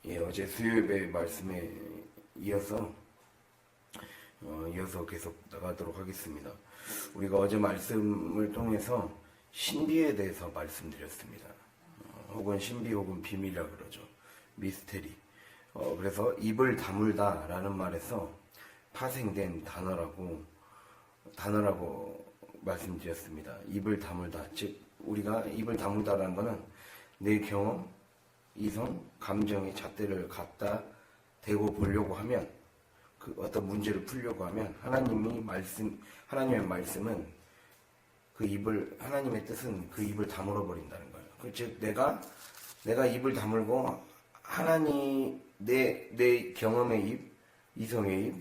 예, 어제 수요일의 말씀에 이어서 계속 나가도록 하겠습니다. 우리가 어제 말씀을 통해서 신비에 대해서 말씀드렸습니다. 혹은 신비 혹은 비밀이라 그러죠. 미스테리. 그래서 입을 다물다 라는 말에서 파생된 단어라고 말씀드렸습니다. 입을 다물다. 즉 우리가 입을 다물다라는 것은 내 경험, 이성, 감정의 잣대를 갖다 대고 보려고 하면, 그 어떤 문제를 풀려고 하면 하나님의 말씀은 하나님의 뜻은 그 입을 다물어 버린다는 거예요. 즉 내가 입을 다물고 내 경험의 입, 이성의 입,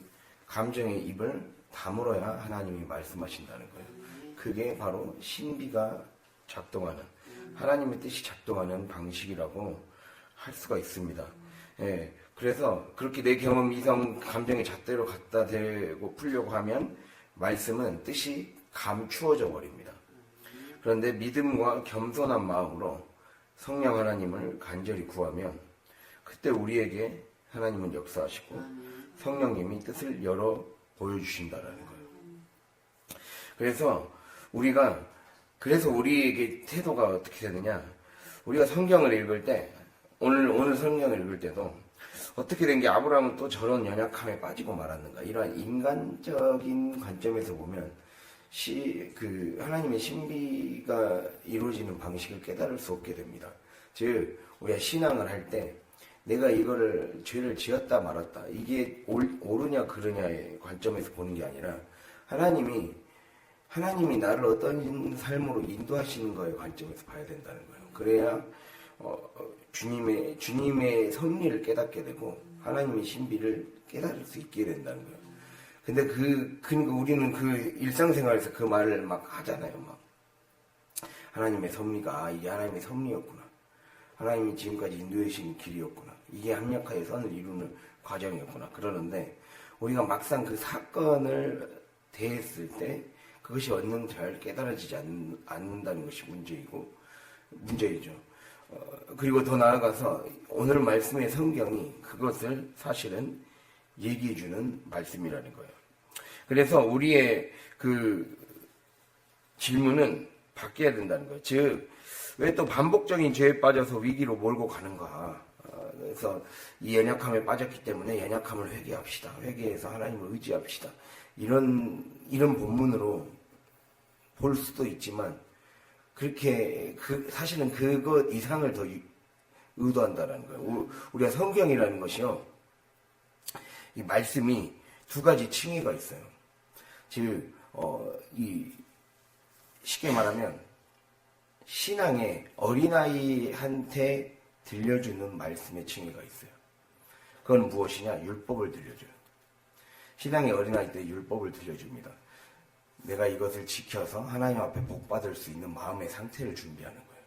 감정의 입을 다물어야 하나님이 말씀하신다는 거예요. 그게 바로 신비가 작동하는, 하나님의 뜻이 작동하는 방식이라고 할 수가 있습니다. 예, 그래서 그렇게 내 경험, 이성, 감정의 잣대로 갖다 대고 풀려고 하면 말씀은 뜻이 감추어져 버립니다. 그런데 믿음과 겸손한 마음으로 성령 하나님을 간절히 구하면 그때 우리에게 하나님은 역사하시고 성령님이 뜻을 열어 보여주신다라는 거예요. 그래서 우리에게 태도가 어떻게 되느냐? 우리가 성경을 읽을 때, 오늘 성경을 읽을 때도 어떻게 된 게 아브라함은 또 저런 연약함에 빠지고 말았는가? 이러한 인간적인 관점에서 보면 하나님의 신비가 이루어지는 방식을 깨달을 수 없게 됩니다. 즉 우리가 신앙을 할 때 내가 이거를 죄를 지었다 말았다, 이게 옳으냐 그르냐의 관점에서 보는 게 아니라 하나님이 나를 어떤 삶으로 인도하시는 거의 관점에서 봐야 된다는 거예요. 그래야 주님의 섭리를 깨닫게 되고 하나님의 신비를 깨달을 수 있게 된다는 거예요. 근데 우리는 그 일상생활에서 그 말을 막 하잖아요. 막 하나님의 섭리가 이게 하나님의 섭리였구나, 하나님이 지금까지 인도해 주신 길이었구나, 이게 합력하여 선을 이루는 과정이었구나. 그러는데 우리가 막상 그 사건을 대했을 때 그것이 얼른 잘 깨달아지지 않는다는 것이 문제이죠. 그리고 더 나아가서 오늘 말씀의 성경이 그것을 사실은 얘기해주는 말씀이라는 거예요. 그래서 우리의 그 질문은 바뀌어야 된다는 거예요. 즉, 왜 또 반복적인 죄에 빠져서 위기로 몰고 가는가? 그래서 이 연약함에 빠졌기 때문에 연약함을 회개합시다. 회개해서 하나님을 의지합시다. 이런 본문으로 볼 수도 있지만, 그렇게 사실은 그것 이상을 더 의도한다는 거예요. 우리가 성경이라는 것이요, 이 말씀이 두 가지 층위가 있어요. 즉 쉽게 말하면 신앙의 어린아이한테 들려주는 말씀의 층위가 있어요. 그건 무엇이냐? 율법을 들려줘요. 신앙의 어린아이 때 율법을 들려줍니다. 내가 이것을 지켜서 하나님 앞에 복 받을 수 있는 마음의 상태를 준비하는 거예요.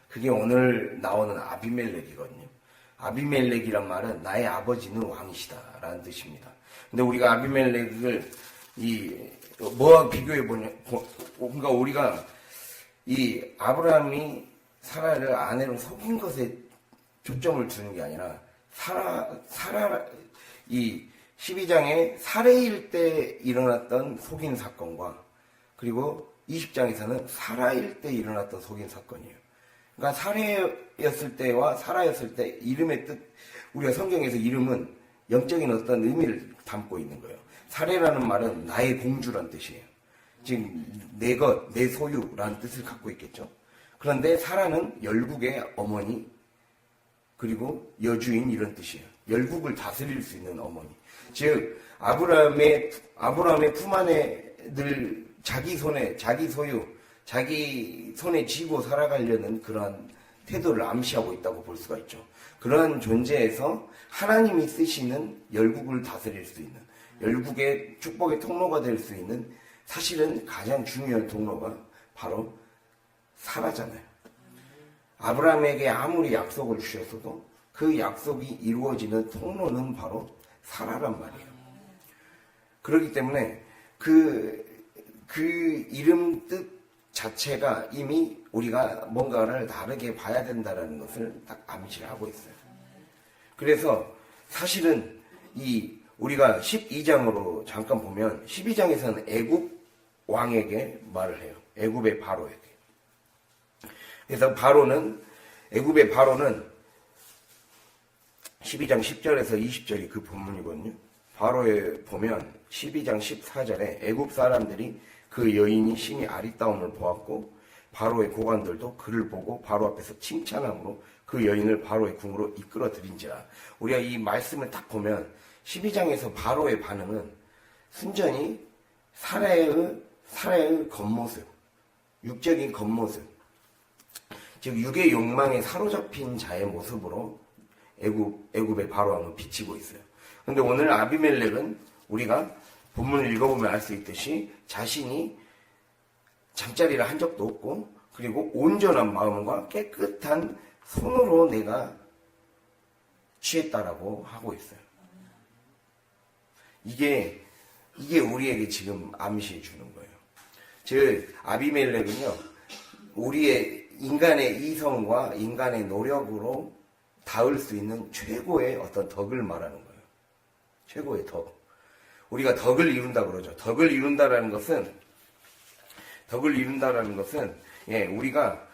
그게 오늘 나오는 아비멜렉이거든요. 아비멜렉이란 말은 나의 아버지는 왕이시다 라는 뜻입니다. 근데 우리가 아비멜렉을 뭐와 비교해 보냐, 그러니까 우리가 이 아브라함이 사라를 아내로 속인 것에 초점을 두는 게 아니라 이 12장에 살해일 때 일어났던 속인 사건과, 그리고 20장에서는 사라일 때 일어났던 속인 사건이에요. 그러니까 살해였을 때와 사라였을 때 이름의 뜻, 우리가 성경에서 이름은 영적인 어떤 의미를 담고 있는 거예요. 살해라는 말은 나의 공주란 뜻이에요. 지금 내 것, 내 소유라는 뜻을 갖고 있겠죠. 그런데 사라는 열국의 어머니, 그리고 여주인, 이런 뜻이에요. 열국을 다스릴 수 있는 어머니. 즉 아브라함의 품 안에 늘 자기 손에, 자기 소유, 자기 손에 쥐고 살아가려는 그러한 태도를 암시하고 있다고 볼 수가 있죠. 그러한 존재에서 하나님이 쓰시는 열국을 다스릴 수 있는, 열국의 축복의 통로가 될 수 있는, 사실은 가장 중요한 통로가 바로 사라잖아요. 아브라함에게 아무리 약속을 주셨어도 그 약속이 이루어지는 통로는 바로 사라란 말이에요. 그렇기 때문에 그 이름 뜻 자체가 이미 우리가 뭔가를 다르게 봐야 된다는 것을 딱 암시를 하고 있어요. 그래서 사실은 우리가 12장으로 잠깐 보면 12장에서는 애굽 왕에게 말을 해요. 애굽의 바로에게. 그래서 애굽의 바로는 12장 10절에서 20절이 그 본문이거든요. 바로에 보면 12장 14절에 애굽 사람들이 그 여인이 심히 아리따움을 보았고 바로의 고관들도 그를 보고 바로 앞에서 칭찬함으로 그 여인을 바로의 궁으로 이끌어 들인지라. 우리가 이 말씀을 딱 보면 12장에서 바로의 반응은 순전히 사례의 겉모습, 육적인 겉모습, 즉 육의 욕망에 사로잡힌 자의 모습으로 애굽의 바로왕은 비치고 있어요. 근데 오늘 아비멜렉은 우리가 본문을 읽어보면 알 수 있듯이 자신이 잠자리를 한 적도 없고 그리고 온전한 마음과 깨끗한 손으로 내가 취했다라고 하고 있어요. 이게 우리에게 지금 암시해 주는 거예요. 즉 아비멜렉은요, 우리의 인간의 이성과 인간의 노력으로 닿을 수 있는 최고의 어떤 덕을 말하는 거예요. 최고의 덕. 우리가 덕을 이룬다 그러죠. 덕을 이룬다라는 것은 우리가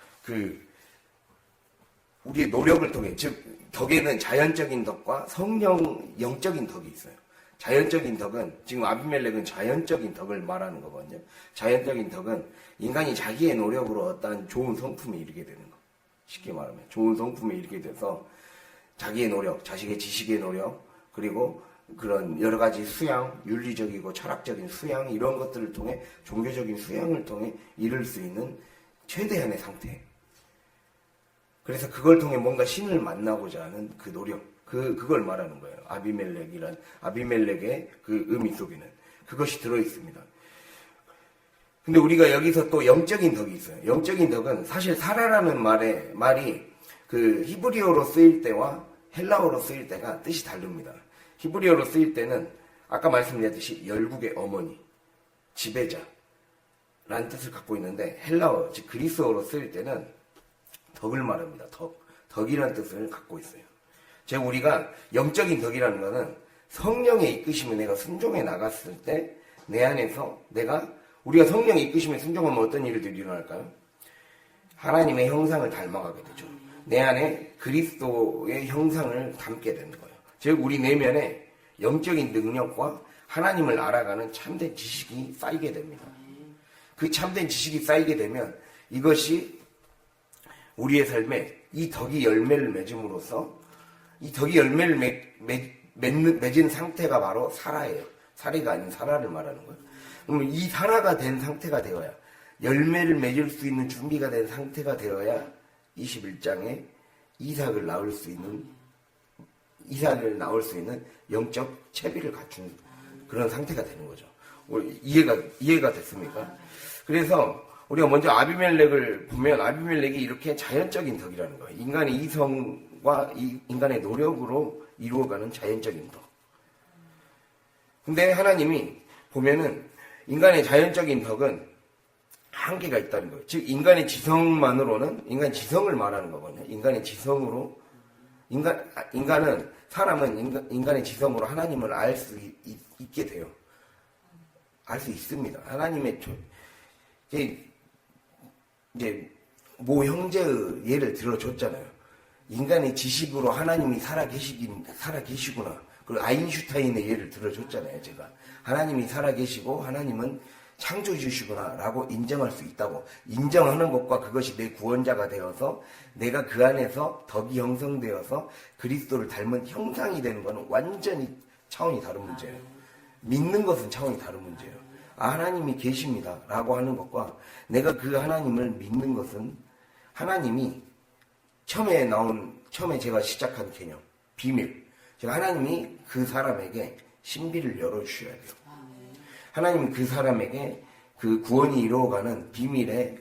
우리의 노력을 통해, 즉 덕에는 자연적인 덕과 성령 영적인 덕이 있어요. 자연적인 덕은, 지금 아비멜렉은 자연적인 덕을 말하는 거거든요. 자연적인 덕은 인간이 자기의 노력으로 어떤 좋은 성품에 이르게 되는 거. 쉽게 말하면 좋은 성품에 이르게 돼서 자기의 노력, 자식의 지식의 노력, 그리고 그런 여러 가지 수양, 윤리적이고 철학적인 수양, 이런 것들을 통해, 종교적인 수양을 통해 이룰 수 있는 최대한의 상태. 그래서 그걸 통해 뭔가 신을 만나고자 하는 그 노력, 그걸 말하는 거예요. 아비멜렉의 그 의미 속에는 그것이 들어있습니다. 근데 우리가 여기서 또 영적인 덕이 있어요. 영적인 덕은 사실 사라라는 말이 그 히브리어로 쓰일 때와 헬라어로 쓰일 때가 뜻이 다릅니다. 히브리어로 쓰일 때는 아까 말씀드렸듯이 열국의 어머니, 지배자라는 뜻을 갖고 있는데, 헬라어, 즉 그리스어로 쓰일 때는 덕을 말합니다. 덕이라는 뜻을 갖고 있어요. 즉 우리가 영적인 덕이라는 것은 성령의 이끄심에 내가 순종해 나갔을 때 내 안에서 우리가 성령의 이끄심에 순종하면 어떤 일들이 일어날까요? 하나님의 형상을 닮아가게 되죠. 내 안에 그리스도의 형상을 담게 되는 거예요. 즉 우리 내면에 영적인 능력과 하나님을 알아가는 참된 지식이 쌓이게 됩니다. 그 참된 지식이 쌓이게 되면 이것이 우리의 삶에 이 덕이 열매를 맺음으로써, 이 덕이 열매를 맺은 상태가 바로 사라예요. 사리가 아닌 사라를 말하는 거예요. 그러면 이 사라가 된 상태가 되어야, 열매를 맺을 수 있는 준비가 된 상태가 되어야 21장에 이삭을 낳을 수 있는 영적 체비를 갖춘 그런 상태가 되는 거죠. 이해가 됐습니까? 그래서 우리가 먼저 아비멜렉을 보면 아비멜렉이 이렇게 자연적인 덕이라는 거예요. 인간의 이성과 인간의 노력으로 이루어가는 자연적인 덕. 근데 하나님이 보면은 인간의 자연적인 덕은 한계가 있다는 거예요. 즉 인간의 지성만으로는, 인간 지성을 말하는 거거든요. 인간의 지성으로, 사람은 인간의 지성으로 하나님을 알 수 있게 돼요. 알 수 있습니다. 하나님의 이제 모 형제의 예를 들어줬잖아요. 인간의 지식으로 하나님이 살아계시구나. 그리고 아인슈타인의 예를 들어줬잖아요. 제가 하나님이 살아계시고 하나님은 창조주시구나 라고 인정할 수 있다고 인정하는 것과 그것이 내 구원자가 되어서 내가 그 안에서 덕이 형성되어서 그리스도를 닮은 형상이 되는 것은 완전히 차원이 다른 문제예요. 믿는 것은 차원이 다른 문제예요. 하나님이 계십니다 라고 하는 것과 내가 그 하나님을 믿는 것은, 하나님이 처음에 제가 시작한 개념, 비밀, 하나님이 그 사람에게 신비를 열어주셔야 돼요. 하나님은 그 사람에게 그 구원이 이루어가는 비밀의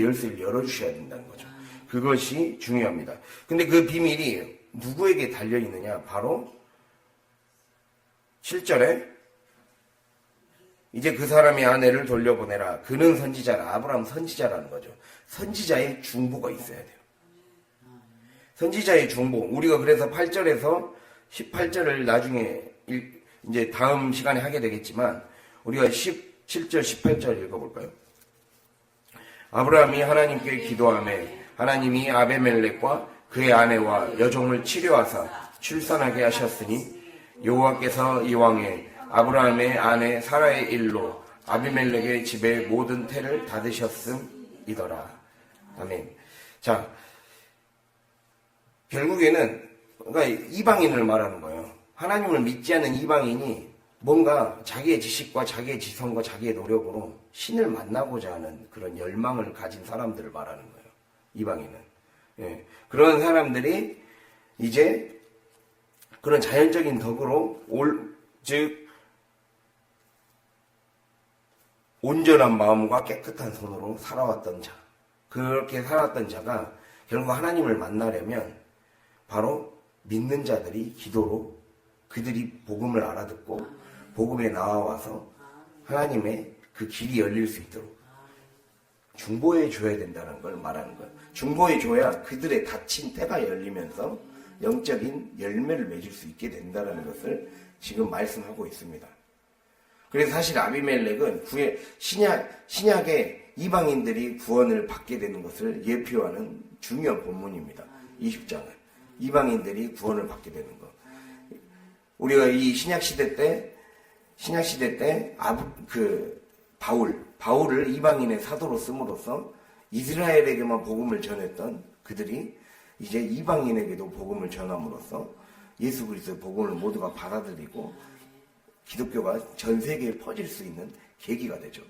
열쇠를 열어주셔야 된다는 거죠. 그것이 중요합니다. 근데 그 비밀이 누구에게 달려있느냐? 바로 7절에 이제 그 사람의 아내를 돌려보내라. 그는 선지자라. 아브라함 선지자라는 거죠. 선지자의 중보가 있어야 돼요. 선지자의 중보. 우리가 그래서 8절에서 18절을 나중에 이제 다음 시간에 하게 되겠지만 우리가 17절, 18절 읽어볼까요? 아브라함이 하나님께 기도하매 하나님이 아비멜렉과 그의 아내와 여종을 치료하사 출산하게 하셨으니 여호와께서 이왕에 아브라함의 아내 사라의 일로 아비멜렉의 집에 모든 태를 닫으셨음이더라. 아멘. 자, 결국에는 그러니까 이방인을 말하는 거예요. 하나님을 믿지 않는 이방인이 뭔가 자기의 지식과 자기의 지성과 자기의 노력으로 신을 만나고자 하는 그런 열망을 가진 사람들을 말하는 거예요. 이방인은. 예. 그런 사람들이 이제 그런 자연적인 덕으로 즉 온전한 마음과 깨끗한 손으로 살아왔던 자, 그렇게 살았던 자가 결국 하나님을 만나려면 바로 믿는 자들이 기도로 그들이 복음을 알아듣고 복음에 나와서 하나님의 그 길이 열릴 수 있도록 중보해 줘야 된다는 걸 말하는 거예요. 중보해 줘야 그들의 닫힌 때가 열리면서 영적인 열매를 맺을 수 있게 된다는 것을 지금 말씀하고 있습니다. 그래서 사실 아비멜렉은 신약의 이방인들이 구원을 받게 되는 것을 예표하는 중요한 본문입니다. 20장은 이방인들이 구원을 받게 되는 것. 우리가 이 신약시대 때 바울을 이방인의 사도로 씀으로써 이스라엘에게만 복음을 전했던 그들이 이제 이방인에게도 복음을 전함으로써 예수 그리스도의 복음을 모두가 받아들이고 기독교가 전 세계에 퍼질 수 있는 계기가 되죠.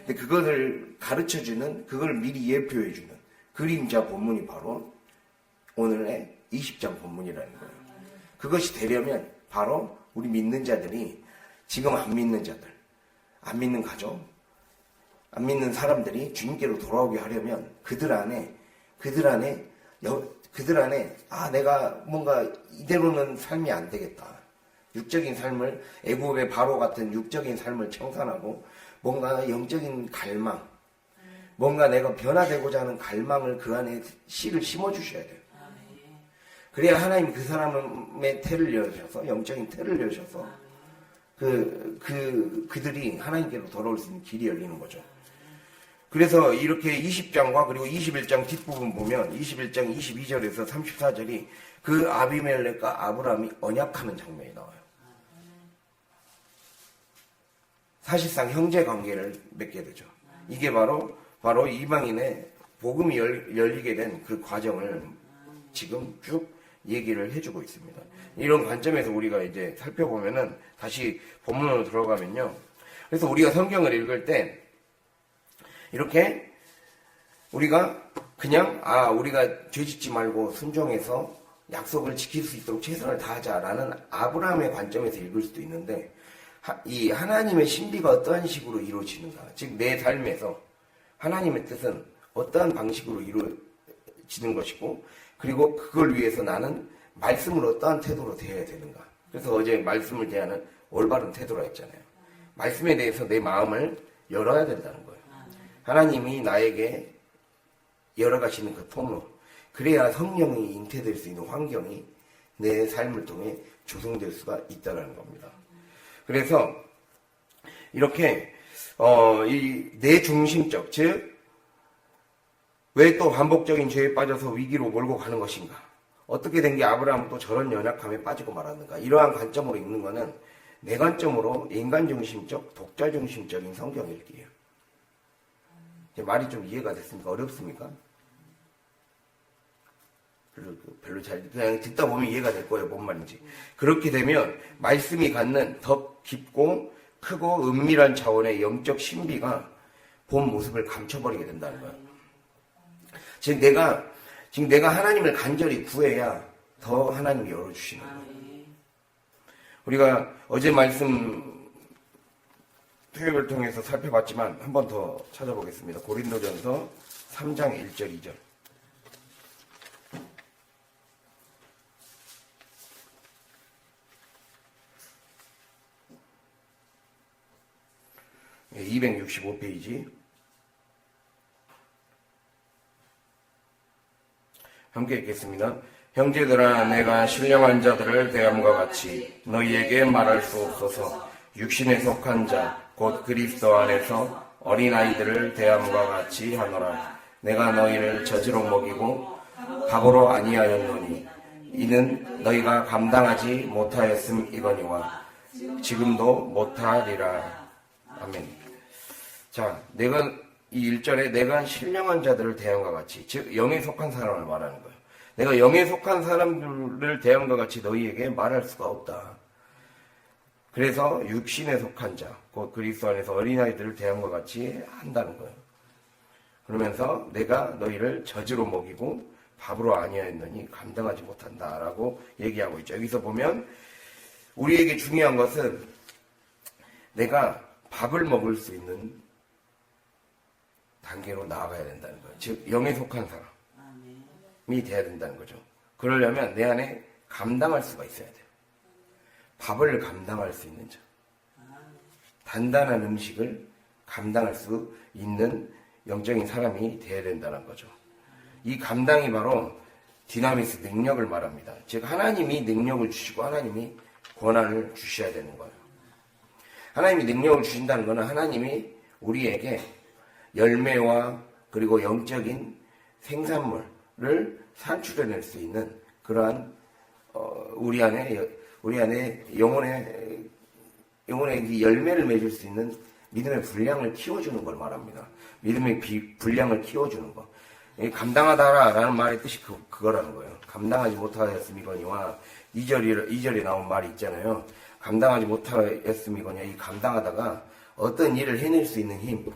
근데 그것을 가르쳐주는, 그걸 미리 예표해주는 그림자 본문이 바로 오늘의 20장 본문이라는 거예요. 그것이 되려면 바로 우리 믿는 자들이 지금 안 믿는 자들, 안 믿는 가족, 안 믿는 사람들이 주님께로 돌아오게 하려면 그들 안에 내가 뭔가 이대로는 삶이 안 되겠다. 육적인 삶을 애굽의 바로 같은 육적인 삶을 청산하고 뭔가 영적인 갈망, 뭔가 내가 변화되고자 하는 갈망을 그 안에 씨를 심어주셔야 돼요. 그래야 하나님 그 사람의 태를 여셔서 영적인 태를 여셔서 그들이 하나님께로 돌아올 수 있는 길이 열리는 거죠. 그래서 이렇게 20장과 그리고 21장 뒷부분 보면 21장 22절에서 34절이 그 아비멜렉과 아브라함이 언약하는 장면이 나와요. 사실상 형제 관계를 맺게 되죠. 이게 바로 이방인의 복음이 열리게 된 그 과정을 지금 쭉 얘기를 해주고 있습니다. 이런 관점에서 우리가 이제 살펴보면은 다시 본문으로 들어가면요. 그래서 우리가 성경을 읽을 때 이렇게 우리가 그냥 우리가 죄짓지 말고 순종해서 약속을 지킬 수 있도록 최선을 다하자라는 아브라함의 관점에서 읽을 수도 있는데 이 하나님의 신비가 어떠한 식으로 이루어지는가, 즉 내 삶에서 하나님의 뜻은 어떠한 방식으로 이루어지는 것이고 그리고 그걸 위해서 나는 말씀을 어떠한 태도로 대해야 되는가. 그래서 어제 말씀을 대하는 올바른 태도라 했잖아요. 말씀에 대해서 내 마음을 열어야 된다는 거예요. 하나님이 나에게 열어가시는 그 통로, 그래야 성령이 잉태될 수 있는 환경이 내 삶을 통해 조성될 수가 있다는 겁니다. 그래서 이렇게 이 내중심적, 즉 왜 또 반복적인 죄에 빠져서 위기로 몰고 가는 것인가? 어떻게 된 게 아브라함은 또 저런 연약함에 빠지고 말았는가? 이러한 관점으로 읽는 것은 내 관점으로 인간중심적, 독자중심적인 성경 읽기예요. 말이 좀 이해가 됐습니까? 어렵습니까? 별로 그냥 듣다 보면 이해가 될 거예요. 뭔 말인지. 그렇게 되면 말씀이 갖는 더 깊고 크고 은밀한 차원의 영적 신비가 본 모습을 감춰버리게 된다는 거예요. 즉 내가 하나님을 간절히 구해야 더 하나님이 열어주시는 거예요. 우리가 어제 말씀 토요일을 통해서 살펴봤지만 한 번 더 찾아보겠습니다. 고린도전서 3장 1절 2절. 265페이지. 함께 읽겠습니다. 형제들아, 내가 신령한 자들을 대함과 같이 너희에게 말할 수 없어서 육신에 속한 자, 곧 그리스도 안에서 어린아이들을 대함과 같이 하노라. 내가 너희를 젖으로 먹이고 밥으로 아니하였노니 이는 너희가 감당하지 못하였음이거니와 지금도 못하리라. 아멘. 자, 내가 이 1절에 내가 신령한 자들을 대함과 같이, 즉 영에 속한 사람을 말하는 거예요. 내가 영에 속한 사람들을 대함과 같이 너희에게 말할 수가 없다. 그래서 육신에 속한 자, 곧 그리스도 안에서 어린아이들을 대함과 같이 한다는 거예요. 그러면서 내가 너희를 젖으로 먹이고 밥으로 아니하였느니 감당하지 못한다라고 얘기하고 있죠. 여기서 보면 우리에게 중요한 것은 내가 밥을 먹을 수 있는 단계로 나아가야 된다는 거예요. 즉 영에 속한 사람이 돼야 된다는 거죠. 그러려면 내 안에 감당할 수가 있어야 돼요. 밥을 감당할 수 있는 자, 단단한 음식을 감당할 수 있는 영적인 사람이 돼야 된다는 거죠. 이 감당이 바로 디나미스, 능력을 말합니다. 즉 하나님이 능력을 주시고 하나님이 권한을 주셔야 되는 거예요. 하나님이 능력을 주신다는 것은 하나님이 우리에게 열매와 그리고 영적인 생산물을 산출해낼 수 있는 그러한 우리 안에 영혼의 이 열매를 맺을 수 있는 믿음의 분량을 키워주는 걸 말합니다. 믿음의 분량을 키워주는 거. 감당하다라는 말의 뜻이 그거라는 거예요. 감당하지 못하였음이거니와 2절에 나온 말이 있잖아요. 감당하지 못하였음이거니와, 이 감당하다가 어떤 일을 해낼 수 있는 힘,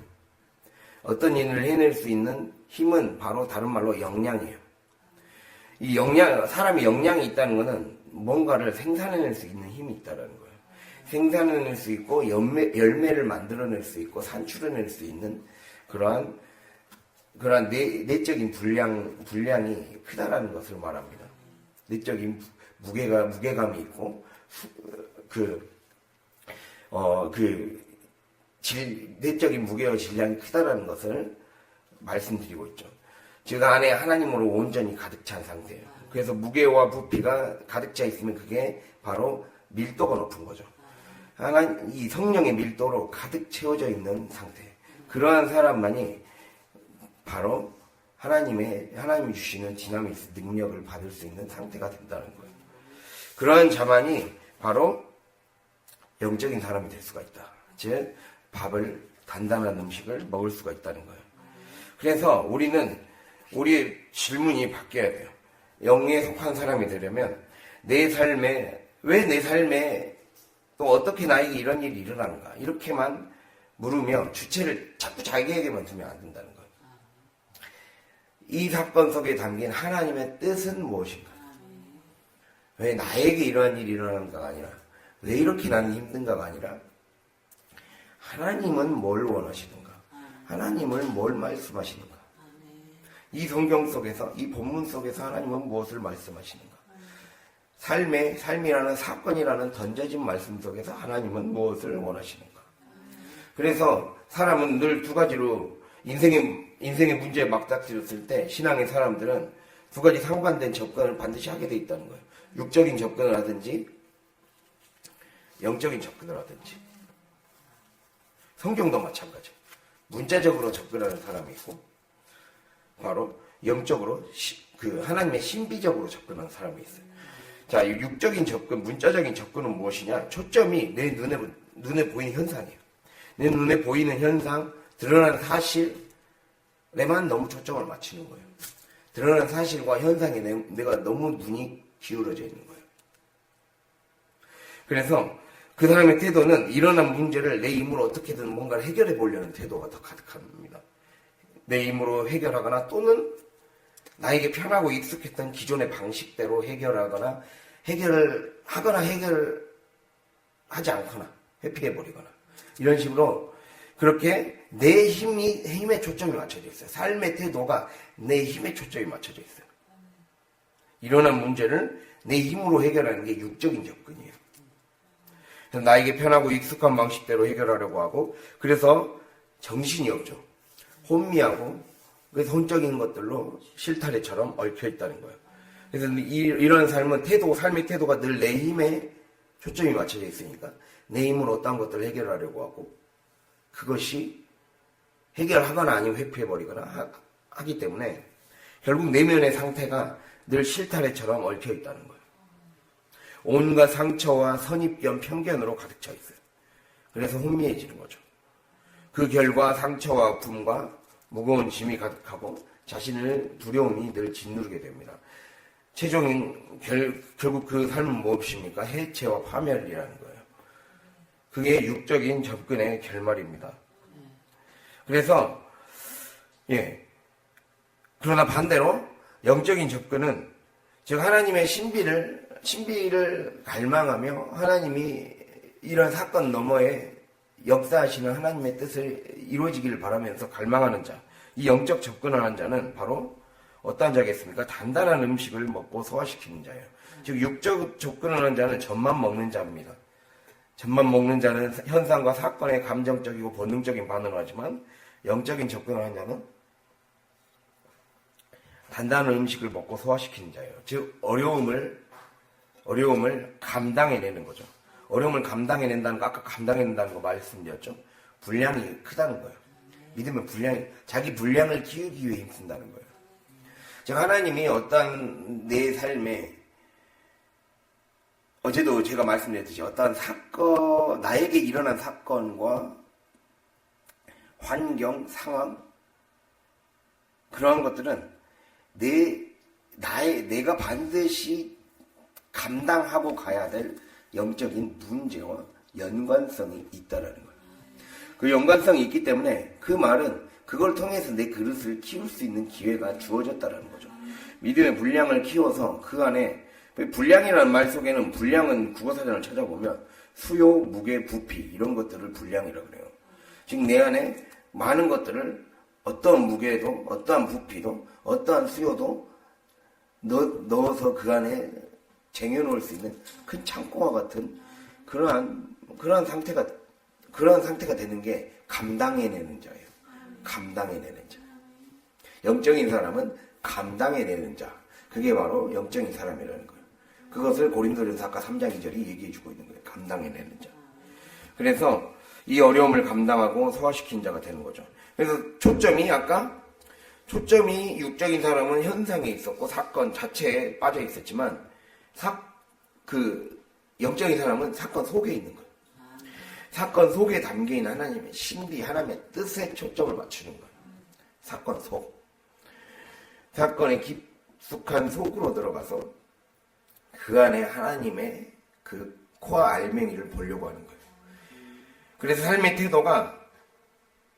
어떤 일을 해낼 수 있는 힘은 바로 다른 말로 역량이에요. 이 역량, 사람이 역량이 있다는 것은 뭔가를 생산해낼 수 있는 힘이 있다는 거예요. 생산해낼 수 있고 열매를 만들어낼 수 있고 산출해낼 수 있는 그러한 내적인 분량이 크다라는 것을 말합니다. 내적인 무게감이 있고 내적인 무게와 질량이 크다라는 것을 말씀드리고 있죠. 즉 안에 하나님으로 온전히 가득 찬 상태예요. 그래서 무게와 부피가 가득 차 있으면 그게 바로 밀도가 높은 거죠. 이 성령의 밀도로 가득 채워져 있는 상태. 그러한 사람만이 바로 하나님이 주시는 디나미스 능력을 받을 수 있는 상태가 된다는 거예요. 그러한 자만이 바로 영적인 사람이 될 수가 있다. 즉 밥을, 단단한 음식을 먹을 수가 있다는 거예요. 그래서 우리의 질문이 바뀌어야 돼요. 영에 속한 사람이 되려면 왜 내 삶에 또 어떻게 나에게 이런 일이 일어나는가 이렇게만 물으며 주체를 자꾸 자기에게만 두면 안 된다는 거예요. 이 사건 속에 담긴 하나님의 뜻은 무엇인가? 왜 나에게 이러한 일이 일어나는가가 아니라 왜 이렇게 나는 힘든가가 아니라 하나님은 뭘 원하시는가? 하나님은 뭘 말씀하시는가? 이 성경 속에서, 이 본문 속에서 하나님은 무엇을 말씀하시는가? 삶이라는 사건이라는 던져진 말씀 속에서 하나님은 무엇을 원하시는가? 그래서 사람은 늘 두 가지로 인생의 문제에 막닥뜨렸을 때 신앙의 사람들은 두 가지 상반된 접근을 반드시 하게 돼 있다는 거예요. 육적인 접근을 하든지 영적인 접근을 하든지. 성경도 마찬가지예요. 문자적으로 접근하는 사람이 있고 바로 영적으로 하나님의 신비적으로 접근하는 사람이 있어요. 자, 이 육적인 접근, 문자적인 접근은 무엇이냐? 초점이 내 눈에 보이는 현상이에요. 내 눈에 보이는 현상, 드러나는 사실에만 너무 초점을 맞추는 거예요. 드러나는 사실과 현상에 내가 너무 눈이 기울어져 있는 거예요. 그래서 그 사람의 태도는 일어난 문제를 내 힘으로 어떻게든 뭔가를 해결해 보려는 태도가 더 가득합니다. 내 힘으로 해결하거나 또는 나에게 편하고 익숙했던 기존의 방식대로 해결하거나 해결을 하거나 해결하지 않거나 회피해버리거나 이런 식으로 그렇게 내 힘에 초점이 맞춰져 있어요. 삶의 태도가 내 힘에 초점이 맞춰져 있어요. 일어난 문제를 내 힘으로 해결하는 게 육적인 접근이에요. 그래서 나에게 편하고 익숙한 방식대로 해결하려고 하고 그래서 정신이 없죠. 혼미하고 그래서 혼적인 것들로 실타래처럼 얽혀 있다는 거예요. 그래서 이런 삶의 태도가 늘 내 힘에 초점이 맞춰져 있으니까 내 힘으로 어떤 것들을 해결하려고 하고 그것이 해결하거나 아니면 회피해버리거나 하기 때문에 결국 내면의 상태가 늘 실타래처럼 얽혀 있다는 거예요. 온갖 상처와 선입견, 편견으로 가득 차 있어요. 그래서 혼미해지는 거죠. 그 결과 상처와 아픔과 무거운 짐이 가득하고 자신을 두려움이 늘 짓누르게 됩니다. 최종인 결국 그 삶은 무엇입니까? 해체와 파멸이라는 거예요. 그게 육적인 접근의 결말입니다. 그래서 그러나 반대로 영적인 접근은 즉 하나님의 신비를 갈망하며 하나님이 이런 사건 너머에 역사하시는 하나님의 뜻을 이루어지기를 바라면서 갈망하는 자, 이 영적 접근을 하는 자는 바로 어떠한 자겠습니까? 단단한 음식을 먹고 소화시키는 자예요. 즉 육적 접근을 하는 자는 젖만 먹는 자입니다. 젖만 먹는 자는 현상과 사건에 감정적이고 본능적인 반응을 하지만 영적인 접근을 하는 자는 단단한 음식을 먹고 소화시키는 자예요. 즉 어려움을 감당해내는 거죠. 어려움을 감당해낸다는 거, 아까 감당해낸다는 거 말씀드렸죠. 분량이 크다는 거예요. 믿으면 자기 분량을 키우기 위해 힘쓴다는 거예요. 즉 하나님이 어떠한 내 삶에 어제도 제가 말씀드렸듯이 어떠한 사건, 나에게 일어난 사건과 환경, 상황 그러한 것들은 내가 반드시 감당하고 가야 될 영적인 문제와 연관성이 있다라는 거예요. 그 연관성이 있기 때문에 그 말은 그걸 통해서 내 그릇을 키울 수 있는 기회가 주어졌다라는 거죠. 믿음의 분량을 키워서 그 안에 분량이라는 말 속에는 분량은 국어사전을 찾아보면 수요, 무게, 부피 이런 것들을 분량이라고 그래요. 즉 내 안에 많은 것들을 어떠한 무게도 어떠한 부피도 어떠한 수요도 넣어서 그 안에 쟁여놓을 수 있는 큰 창고와 같은 그러한 상태가 되는 게 감당해내는 자예요. 감당해내는 자. 영적인 사람은 감당해내는 자. 그게 바로 영적인 사람이라는 거예요. 그것을 고린도전서 아까 3장 2절이 얘기해주고 있는 거예요. 감당해내는 자. 그래서 이 어려움을 감당하고 소화시킨 자가 되는 거죠. 그래서 초점이 육적인 사람은 현상에 있었고 사건 자체에 빠져 있었지만 영적인 사람은 사건 속에 있는 거예요. 사건 속에 담겨있는 하나님의 신비, 하나님의 뜻에 초점을 맞추는 거예요. 사건 속. 사건의 깊숙한 속으로 들어가서 그 안에 하나님의 그 코와 알맹이를 보려고 하는 거예요. 그래서 삶의 태도가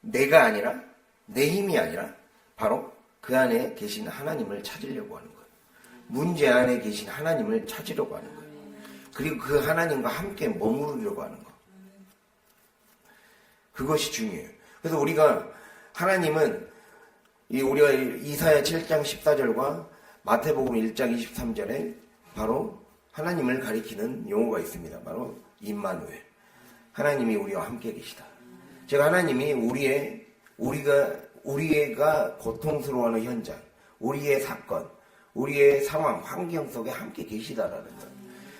내가 아니라, 내 힘이 아니라 바로 그 안에 계신 하나님을 찾으려고 하는 거예요. 문제 안에 계신 하나님을 찾으려고 하는 거예요. 그리고 그 하나님과 함께 머무르려고 하는 거. 그것이 중요해요. 그래서 하나님은 우리가 이사야 7장 14절과 마태복음 1장 23절에 바로 하나님을 가리키는 용어가 있습니다. 바로 임마누엘. 하나님이 우리와 함께 계시다. 즉 하나님이 우리가 고통스러워하는 현장, 우리의 사건, 우리의 상황, 환경 속에 함께 계시다라는 거예요.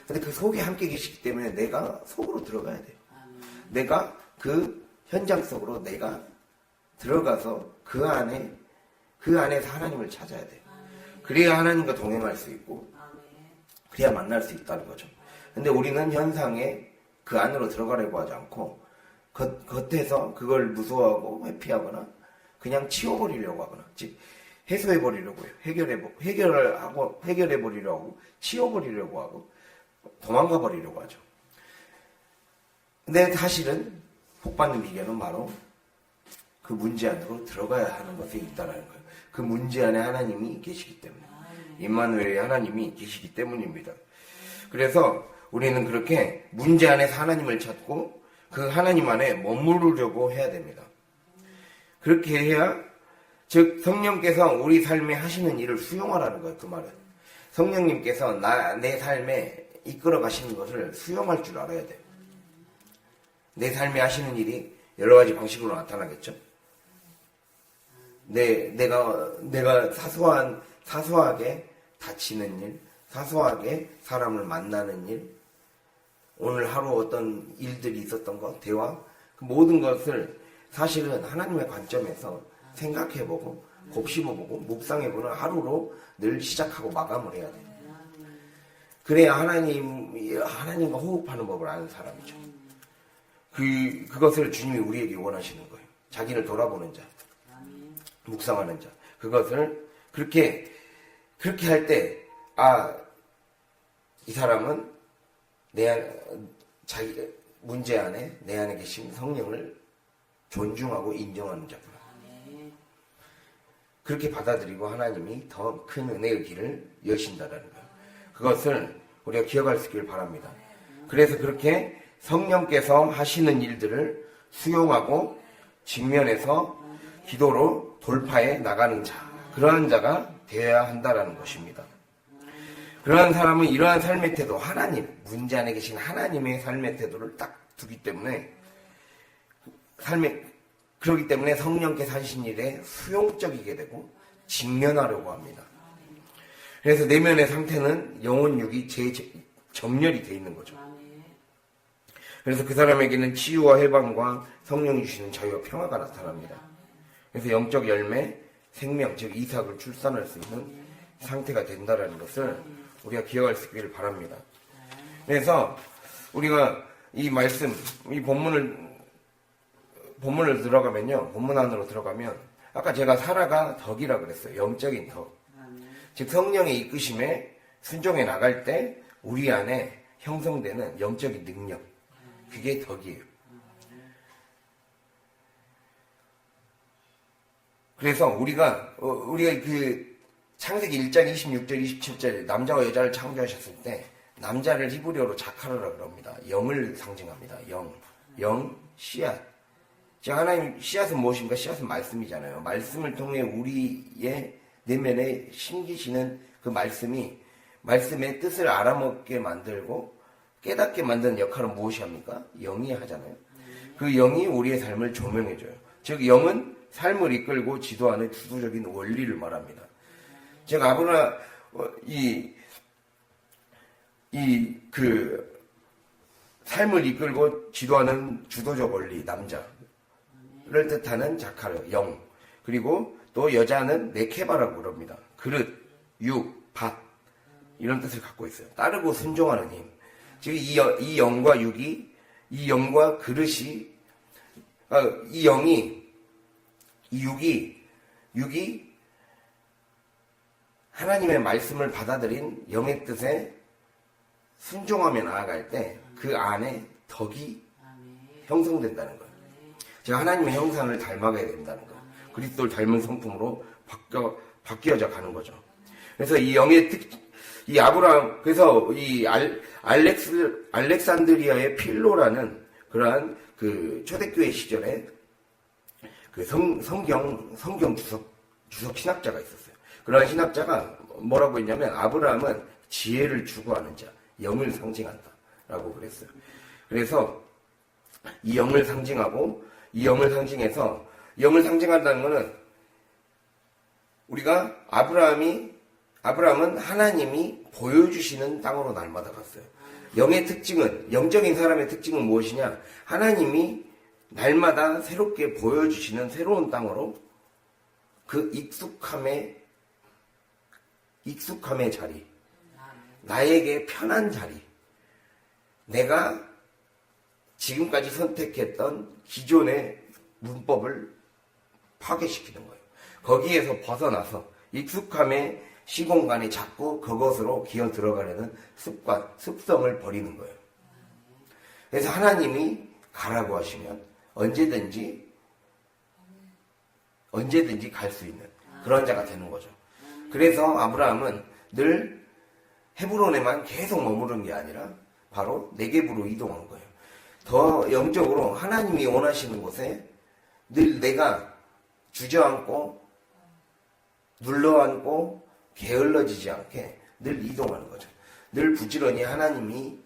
근데 그 속에 함께 계시기 때문에 내가 속으로 들어가야 돼요. 내가 그 현장 속으로 내가 들어가서 그 안에서 하나님을 찾아야 돼요. 그래야 하나님과 동행할 수 있고, 그래야 만날 수 있다는 거죠. 근데 우리는 현상에 그 안으로 들어가려고 하지 않고, 겉에서 그걸 무서워하고 회피하거나, 그냥 치워버리려고 하거나, 즉, 해소해버리려고 해요. 해결해버리려고 하고, 치워버리려고 하고, 도망가버리려고 하죠. 근데 사실은, 복받는 비결은 바로 그 문제 안으로 들어가야 하는 것에 있다는 거예요. 그 문제 안에 하나님이 계시기 때문에. 임마누엘의 하나님이 계시기 때문입니다. 그래서 우리는 그렇게 문제 안에서 하나님을 찾고 그 하나님 안에 머무르려고 해야 됩니다. 그렇게 해야 즉 성령께서 우리 삶에 하시는 일을 수용하라는 거예요. 그 말은. 성령님께서 내 삶에 이끌어 가시는 것을 수용할 줄 알아야 돼요. 내 삶에 하시는 일이 여러 가지 방식으로 나타나겠죠. 내가 사소하게 다치는 일, 사소하게 사람을 만나는 일, 오늘 하루 어떤 일들이 있었던 것, 대화, 그 모든 것을 사실은 하나님의 관점에서 생각해보고 곱씹어보고 묵상해보는 하루로 늘 시작하고 마감을 해야 돼요. 그래야 하나님과 호흡하는 법을 아는 사람이죠. 그것을 주님이 우리에게 원하시는 거예요. 자기를 돌아보는 자, 묵상하는 자. 그것을 그렇게 할 때, 이 사람은 자기 문제 안에 내 안에 계신 성령을 존중하고 인정하는 자구나. 그렇게 받아들이고 하나님이 더 큰 은혜의 길을 여신다라는 거예요. 그것을 우리가 기억할 수 있기를 바랍니다. 그래서 그렇게 성령께서 하시는 일들을 수용하고 직면해서 기도로 돌파해 나가는 자, 그러한 자가 되어야 한다라는 것입니다. 그러한 사람은 이러한 삶의 태도, 문제 안에 계신 하나님의 삶의 태도를 딱 두기 때문에 그렇기 때문에 성령께서 하신 일에 수용적이게 되고 직면하려고 합니다. 그래서 내면의 상태는 영혼 육이 정렬이 되어 있는 거죠. 그래서 그 사람에게는 치유와 해방과 성령이 주시는 자유와 평화가 나타납니다. 그래서 영적 열매, 생명, 즉 이삭을 출산할 수 있는 상태가 된다는 것을 우리가 기억할 수 있기를 바랍니다. 그래서 우리가 이 말씀, 이 본문을 들어가면요, 본문 안으로 들어가면 아까 제가 사라가 덕이라 그랬어요. 영적인 덕. 즉 성령의 이끄심에 순종해 나갈 때 우리 안에 형성되는 영적인 능력, 그게 덕이에요. 그래서 우리가 그 창세기 1장 26절 27절 남자와 여자를 창조하셨을 때 남자를 히브리어로 자카르라 그럽니다. 영을 상징합니다. 영, 씨앗. 즉 하나님 씨앗은 무엇인가? 씨앗은 말씀이잖아요. 말씀을 통해 우리의 내면에 심기시는 그 말씀의 뜻을 알아먹게 만들고 깨닫게 만드는 역할은 무엇이 합니까? 영이 하잖아요. 그 영이 우리의 삶을 조명해줘요. 즉 영은 삶을 이끌고 지도하는 주도적인 원리를 말합니다. 즉 삶을 이끌고 지도하는 주도적 원리, 남자를 뜻하는 자카르, 영. 그리고 또 여자는 네케바라고 그럽니다. 그릇, 육, 밭. 이런 뜻을 갖고 있어요. 따르고 순종하는 힘. 즉, 이 영과 육이, 이 영과 그릇이, 이 육이 하나님의 말씀을 받아들인 영의 뜻에 순종하며 나아갈 때 그 안에 덕이 형성된다는 거예요. 제가 하나님의 형상을 닮아가야 된다는 거예요. 그리스도를 닮은 성품으로 바뀌어져 가는 거죠. 그래서 이 영의 이 아브라함, 그래서 이 알렉산드리아의 필로라는 그러한 그 초대교회 시절에 그 성경 주석 신학자가 있었어요. 그러한 신학자가 뭐라고 했냐면 아브라함은 지혜를 추구하는 자, 영을 상징한다라고 그랬어요. 그래서 이 영을 상징하고 이 영을 상징해서 영을 상징한다는 것은 우리가 아브라함은 하나님이 보여주시는 땅으로 날마다 갔어요. 영적인 사람의 특징은 무엇이냐? 하나님이 날마다 새롭게 보여주시는 새로운 땅으로 그 익숙함의 자리, 나에게 편한 자리, 내가 지금까지 선택했던 기존의 문법을 파괴시키는 거예요. 거기에서 벗어나서 익숙함의 시공간에 자꾸 그것으로 기어 들어가려는 습성을 버리는 거예요. 그래서 하나님이 가라고 하시면 언제든지 갈 수 있는 그런 자가 되는 거죠. 그래서 아브라함은 늘 헤브론에만 계속 머무른 게 아니라 바로 네겝으로 이동한 거예요. 더 영적으로 하나님이 원하시는 곳에 늘 내가 주저앉고 눌러앉고 게을러지지 않게 늘 이동하는 거죠. 늘 부지런히 하나님의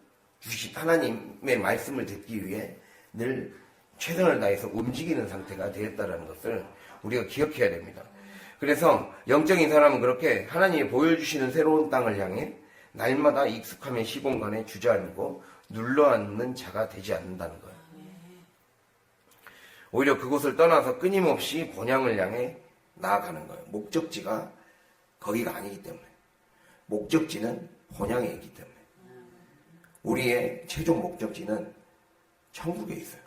말씀을 듣기 위해 늘 최선을 다해서 움직이는 상태가 되었다는 것을 우리가 기억해야 됩니다. 그래서 영적인 사람은 그렇게 하나님이 보여주시는 새로운 땅을 향해 날마다 익숙함의 시공간에 주저앉고 눌러앉는 자가 되지 않는다는 거예요. 오히려 그곳을 떠나서 끊임없이 본향을 향해 나아가는 거예요. 목적지가 거기가 아니기 때문에. 목적지는 본향에 있기 때문에. 우리의 최종 목적지는 천국에 있어요.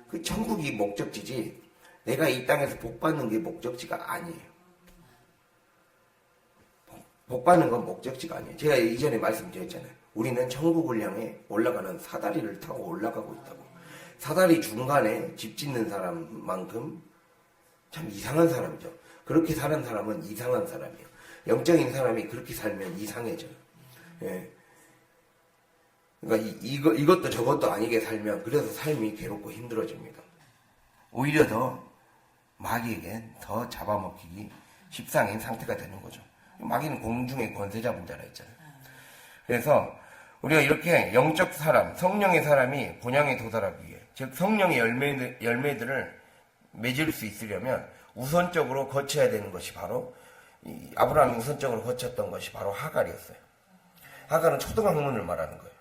그 천국이 목적지지 내가 이 땅에서 복 받는 게 목적지가 아니에요. 복 받는 건 목적지가 아니에요. 제가 이전에 말씀드렸잖아요. 우리는 천국을 향해 올라가는 사다리를 타고 올라가고 있다고. 사다리 중간에 집 짓는 사람만큼 참 이상한 사람이죠. 그렇게 사는 사람은 이상한 사람이에요. 영적인 사람이 그렇게 살면 이상해져요. 예. 그러니까 이것도 저것도 아니게 살면 그래서 삶이 괴롭고 힘들어집니다. 오히려 더 마귀에겐 더 잡아먹히기 십상인 상태가 되는 거죠. 마귀는 공중의 권세 잡은 자라 했잖아요. 그래서 우리가 이렇게 영적 사람, 성령의 사람이 본향에 도달하기 위해, 즉 성령의 열매들을 맺을 수 있으려면 우선적으로 거쳐야 되는 것이 바로 아브라함이 우선적으로 거쳤던 것이 바로 하갈이었어요. 하갈은 초등학문을 말하는 거예요.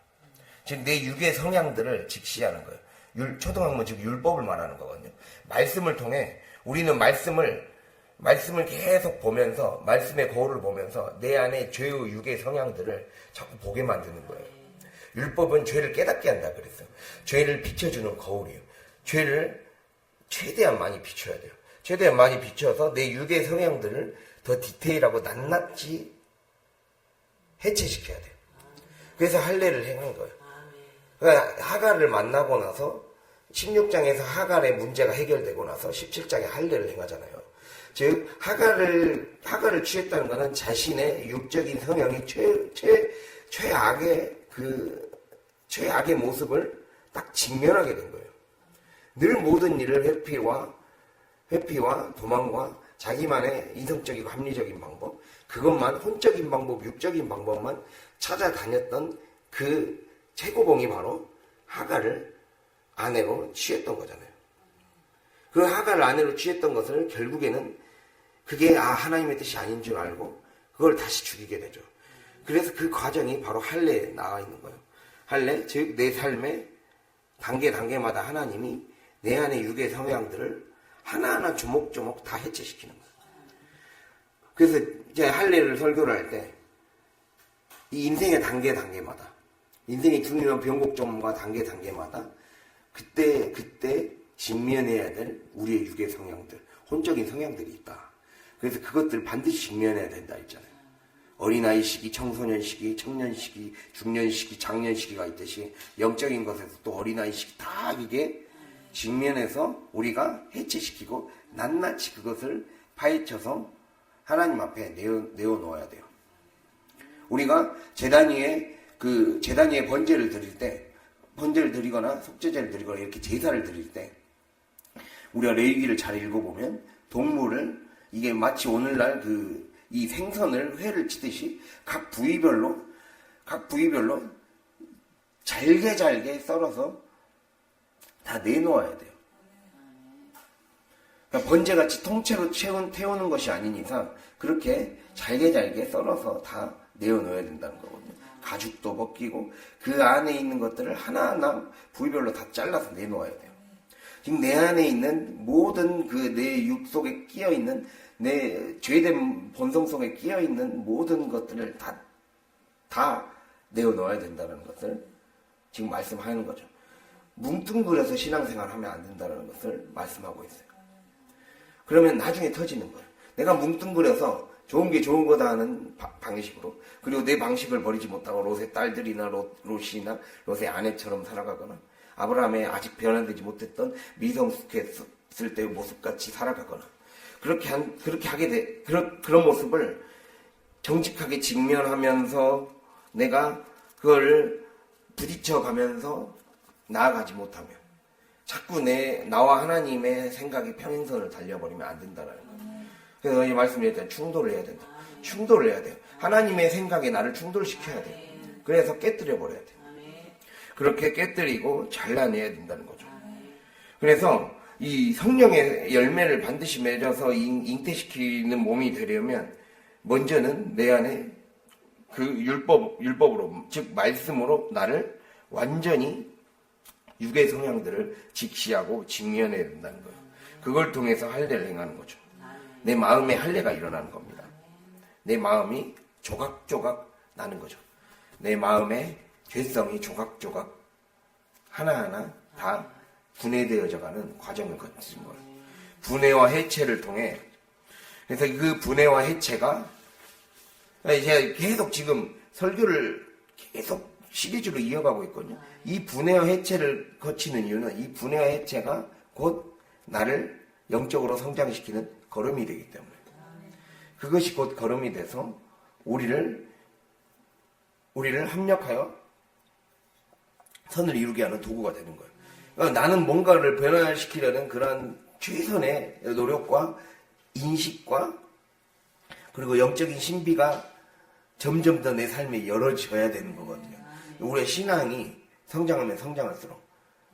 즉 내 육의 성향들을 직시하는 거예요. 초등학문 즉 율법을 말하는 거거든요. 말씀을 통해 우리는 말씀을 계속 보면서 말씀의 거울을 보면서 내 안에 죄의 육의 성향들을 자꾸 보게 만드는 거예요. 율법은 죄를 깨닫게 한다 그랬어요. 죄를 비춰주는 거울이에요. 죄를 최대한 많이 비춰야 돼요. 최대한 많이 비춰서 내 육의 성향들을 더 디테일하고 낱낱이 해체시켜야 돼요. 그래서 할례를 행한 거예요. 그러니까 하갈을 만나고 나서 16장에서 하갈의 문제가 해결되고 나서 17장에 할례를 행하잖아요. 즉 하갈을 취했다는 것은 자신의 육적인 성향이 최악의 모습을 딱 직면하게 된 거예요. 늘 모든 일을 회피와 도망과 자기만의 이성적이고 합리적인 방법, 그것만 혼적인 방법, 육적인 방법만 찾아다녔던 그 최고봉이 바로 하갈을 아내로 취했던 거잖아요. 그 하갈을 아내로 취했던 것을 결국에는 그게 하나님의 뜻이 아닌 줄 알고 그걸 다시 죽이게 되죠. 그래서 그 과정이 바로 할례에 나와 있는 거예요. 할례, 즉 내 삶의 단계마다 하나님이 내 안의 육의 성향들을 하나하나 조목조목 다 해체시키는 거예요. 그래서 이제 할례를 설교를 할 때 이 인생의 단계마다 인생의 중요한 변곡점과 단계마다 그때 직면해야 될 우리의 육의 성향들, 혼적인 성향들이 있다. 그래서 그것들 반드시 직면해야 된다 했잖아요. 어린아이 시기, 청소년 시기, 청년 시기, 중년 시기, 장년 시기가 있듯이 영적인 것에서 또 어린아이 시기 다 이게 직면해서 우리가 해체시키고 낱낱이 그것을 파헤쳐서 하나님 앞에 내어놓아야 돼요. 우리가 제단 위에 번제를 드리거나 속죄제를 드리거나 이렇게 제사를 드릴 때 우리가 레위기를 잘 읽어보면 동물을 이게 마치 오늘날 이 생선을 회를 치듯이 각 부위별로 잘게 썰어서 다 내놓아야 돼요. 그러니까 번제같이 통째로 태우는 것이 아닌 이상 그렇게 잘게 썰어서 다 내어놓아야 된다는 거거든요. 가죽도 벗기고 그 안에 있는 것들을 하나하나 부위별로 다 잘라서 내놓아야 돼요. 지금 내 안에 있는 모든 내 육 속에 끼어있는 내 죄된 본성 속에 끼어있는 모든 것들을 다 내어놓아야 된다는 것을 지금 말씀하는 거죠. 뭉뚱그려서 신앙생활 하면 안 된다는 것을 말씀하고 있어요. 그러면 나중에 터지는 거예요. 내가 뭉뚱그려서 좋은 게 좋은 거다 하는 방식으로, 그리고 내 방식을 버리지 못하고 롯의 딸들이나 롯이나 롯의 아내처럼 살아가거나 아브라함의 아직 변화되지 못했던 미성숙했을 때의 모습같이 살아가거나 그렇게 하게 돼. 그런 모습을 정직하게 직면하면서 내가 그걸 부딪혀가면서 나아가지 못하면 자꾸 나와 하나님의 생각이 평행선을 달려버리면 안 된다는 거예요. 그래서 이 말씀드렸잖아요. 충돌을 해야 된다. 충돌을 해야 돼요. 하나님의 생각에 나를 충돌시켜야 돼요. 그래서 깨뜨려 버려야 돼요. 그렇게 깨뜨리고 잘라내야 된다는 거죠. 그래서 이 성령의 열매를 반드시 맺어서 잉태시키는 몸이 되려면 먼저는 내 안에 그 율법으로, 즉 말씀으로 나를 완전히 육의 성향들을 직시하고 직면해야 된다는 거예요. 그걸 통해서 할례를 행하는 거죠. 내 마음에 할례가 일어나는 겁니다. 내 마음이 조각조각 나는 거죠. 내 마음의 죄성이 조각조각 하나하나 다 분해되어져 가는 과정을 거치는 거예요. 분해와 해체를 통해, 그래서 그 분해와 해체가, 제가 계속 지금 설교를 계속 시리즈로 이어가고 있거든요. 이 분해와 해체를 거치는 이유는 이 분해와 해체가 곧 나를 영적으로 성장시키는 걸음이 되기 때문에, 그것이 곧 걸음이 돼서 우리를 합력하여 선을 이루게 하는 도구가 되는 거예요. 그러니까 나는 뭔가를 변화시키려는 그런 최선의 노력과 인식과 그리고 영적인 신비가 점점 더 내 삶에 열어져야 되는 거거든요. 우리의 신앙이 성장하면 성장할수록,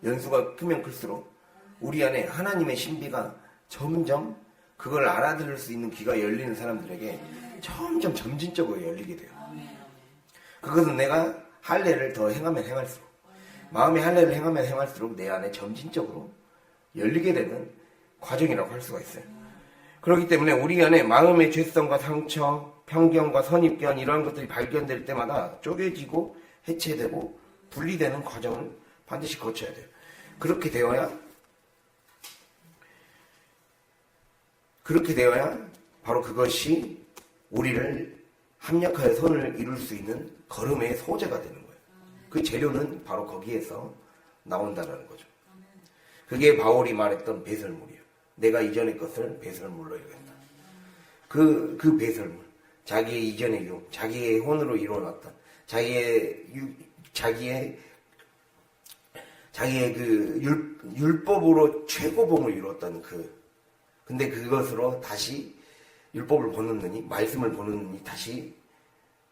연수가 크면 클수록 우리 안에 하나님의 신비가 점점 그걸 알아들을 수 있는 귀가 열리는 사람들에게 점점 점진적으로 열리게 돼요. 그것은 내가 할례를 더 행하면 행할수록, 마음의 할례를 행하면 행할수록 내 안에 점진적으로 열리게 되는 과정이라고 할 수가 있어요. 그렇기 때문에 우리 안에 마음의 죄성과 상처, 편견과 선입견 이런 것들이 발견될 때마다 쪼개지고 해체되고 분리되는 과정을 반드시 거쳐야 돼요. 그렇게 되어야 바로 그것이 우리를 합력하여 선을 이룰 수 있는 걸음의 소재가 되는 거예요. 그 재료는 바로 거기에서 나온다는 거죠. 그게 바울이 말했던 배설물이에요. 내가 이전의 것을 배설물로 여겼다. 그 배설물, 자기의 이전의 육, 자기의 혼으로 이루어놨던 자기의 그 율법으로 최고봉을 이루었던 근데 그것으로 다시 율법을 보는 눈이, 말씀을 보는 눈이 다시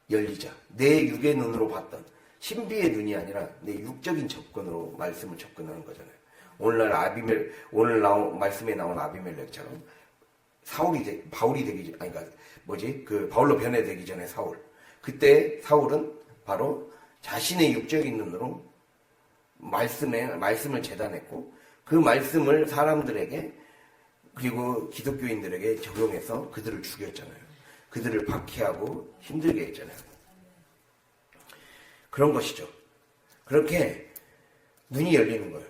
열리자. 내 육의 눈으로 봤던 신비의 눈이 아니라 내 육적인 접근으로 말씀을 접근하는 거잖아요. 오늘 말씀에 나온 아비멜렉처럼 바울이 되기 전, 바울로 변해되기 전에 사울. 그때 사울은 바로 자신의 육적인 눈으로 말씀을 재단했고, 그 말씀을 사람들에게 그리고 기독교인들에게 적용해서 그들을 죽였잖아요. 그들을 박해하고 힘들게 했잖아요. 그런 것이죠. 그렇게 눈이 열리는 거예요.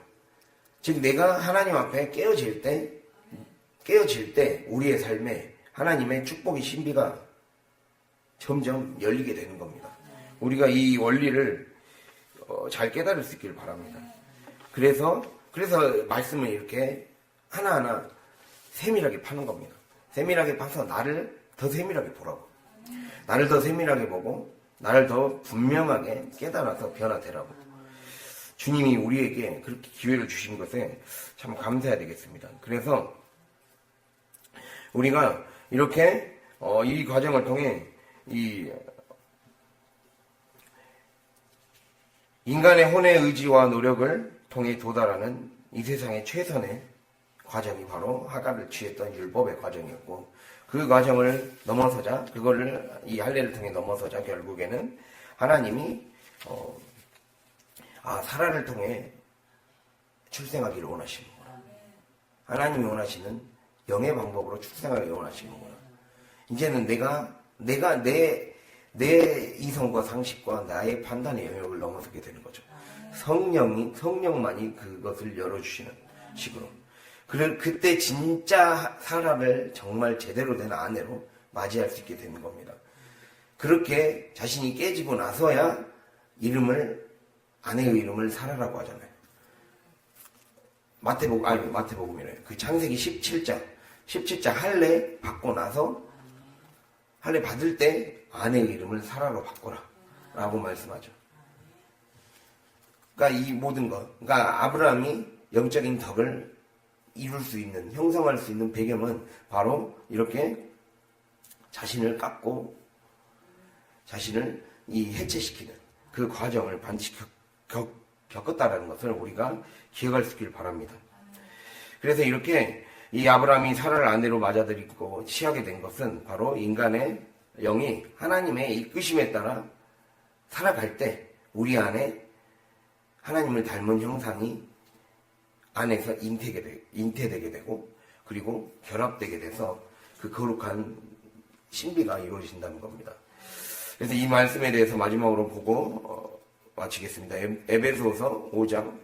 즉 내가 하나님 앞에 깨어질 때 우리의 삶에 하나님의 축복의 신비가 점점 열리게 되는 겁니다. 우리가 이 원리를 잘 깨달을 수 있길 바랍니다. 그래서 말씀을 이렇게 하나하나 세밀하게 파는 겁니다. 세밀하게 파서 나를 더 세밀하게 보라고. 나를 더 세밀하게 보고 나를 더 분명하게 깨달아서 변화되라고. 주님이 우리에게 그렇게 기회를 주신 것에 참 감사해야 되겠습니다. 그래서 우리가 이렇게 이 과정을 통해 이 인간의 혼의 의지와 노력을 통해 도달하는 이 세상의 최선의 과정이 바로 하갈을 취했던 율법의 과정이었고, 그 과정을 넘어서자, 이 할례를 통해 넘어서자 결국에는 하나님이 사라를 통해 출생하기를 원하시는구나. 하나님이 원하시는 영의 방법으로 출생하기를 원하시는구나. 이제는 내가 내 이성과 상식과 나의 판단의 영역을 넘어서게 되는 거죠. 성령만이 그것을 열어주시는 식으로. 그때 진짜 사라를 정말 제대로 된 아내로 맞이할 수 있게 되는 겁니다. 그렇게 자신이 깨지고 나서야 아내의 이름을 사라라고 하잖아요. 마태복음이래요. 그 창세기 17장 할례 받고 나서 할례 받을 때 아내의 이름을 사라로 바꿔라 라고 말씀하죠. 그러니까 이 모든 그러니까 아브라함이 영적인 덕을 이룰 수 있는, 형성할 수 있는 배경은 바로 이렇게 자신을 깎고 자신을 해체시키는 그 과정을 반드시 겪었다라는 것을 우리가 기억할 수 있길 바랍니다. 그래서 이렇게 이 아브라함이 사라를 아내로 맞아들이고 취하게 된 것은 바로 인간의 영이 하나님의 이끄심에 따라 살아갈 때 우리 안에 하나님을 닮은 형상이 안에서 잉태되게 되고 그리고 결합되게 돼서 그 거룩한 신비가 이루어진다는 겁니다. 그래서 이 말씀에 대해서 마지막으로 보고 마치겠습니다. 에베소서 5장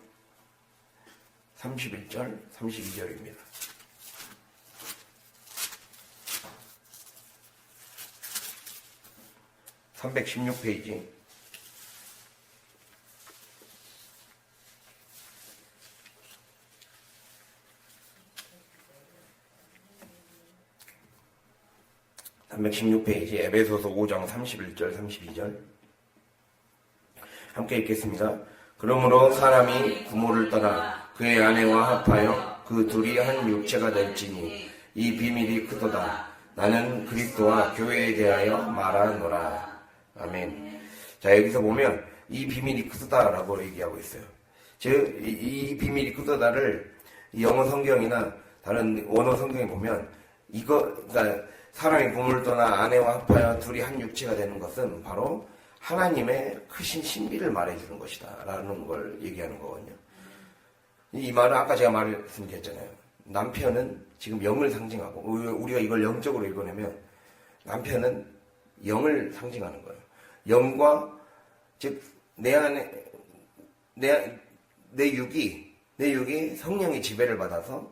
31절 32절입니다. (316페이지) (316페이지) 에베소서 5장 31절 32절 함께 읽겠습니다. 그러므로 사람이 부모를 떠나 그의 아내와 합하여 그 둘이 한 육체가 될지니 이 비밀이 크도다. 나는 그리스도와 교회에 대하여 말하노라. 아멘. 자, 여기서 보면 이 비밀이 크도다라고 얘기하고 있어요. 즉, 이 비밀이 크도다를 영어 성경이나 다른 원어 성경에 보면 그러니까 사람이 부모를 떠나 아내와 합하여 둘이 한 육체가 되는 것은 바로 하나님의 크신 신비를 말해주는 것이다 라는 걸 얘기하는 거거든요. 이 말은 아까 제가 말씀드렸잖아요. 남편은 지금 영을 상징하고 우리가 이걸 영적으로 읽어내면 남편은 영을 상징하는 거예요. 영과 즉 내 안에 내 육이 성령의 지배를 받아서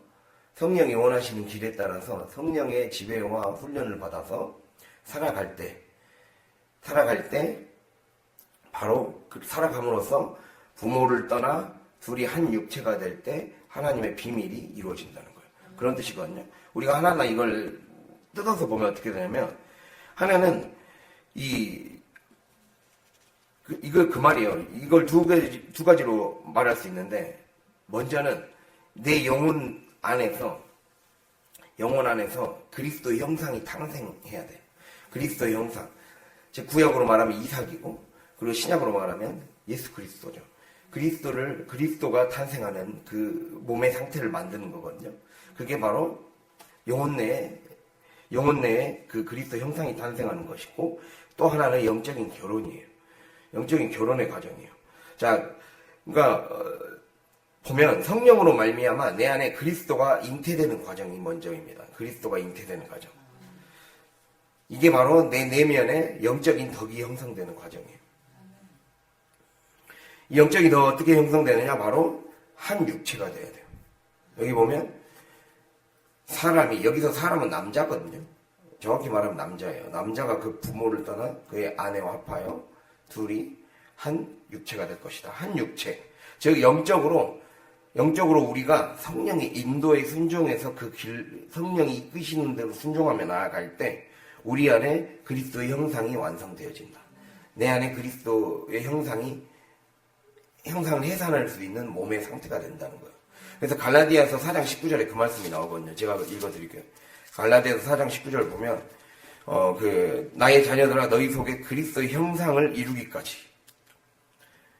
성령이 원하시는 길에 따라서 성령의 지배와 훈련을 받아서 살아갈 때 바로 그 살아감으로써 부모를 떠나 둘이 한 육체가 될 때 하나님의 비밀이 이루어진다는 거예요. 그런 뜻이거든요. 우리가 하나하나 이걸 뜯어서 보면 어떻게 되냐면 하나는 이걸 그 말이에요. 이걸 두 가지로 말할 수 있는데 먼저는 내 영혼 안에서 그리스도의 형상이 탄생해야 돼요. 그리스도의 형상. 즉 구약으로 말하면 이삭이고 그리고 신약으로 말하면 예수 그리스도죠. 그리스도가 탄생하는 그 몸의 상태를 만드는 거거든요. 그게 바로 영혼 내에 그 그리스도 형상이 탄생하는 것이고 또 하나는 영적인 결혼이에요. 영적인 결혼의 과정이에요. 자, 그러니까 보면 성령으로 말미암아 내 안에 그리스도가 잉태되는 과정이 먼저입니다. 그리스도가 잉태되는 과정. 이게 바로 내 내면에 영적인 덕이 형성되는 과정이에요. 이 영적인 덕 어떻게 형성되느냐? 바로 한 육체가 돼야 돼요. 여기 보면 여기서 사람은 남자거든요. 정확히 말하면 남자예요. 남자가 그 부모를 떠나 그의 아내와 합하여 둘이 한 육체가 될 것이다. 한 육체. 즉 영적으로 우리가 성령의 인도에 순종해서 성령이 이끄시는 대로 순종하며 나아갈 때 우리 안에 그리스도의 형상이 완성되어진다. 내 안에 그리스도의 형상을 해산할 수 있는 몸의 상태가 된다는 거예요. 그래서 갈라디아서 4장 19절에 그 말씀이 나오거든요. 제가 읽어드릴게요. 갈라디아서 4장 19절 보면 나의 자녀들아 너희 속에 그리스도의 형상을 이루기까지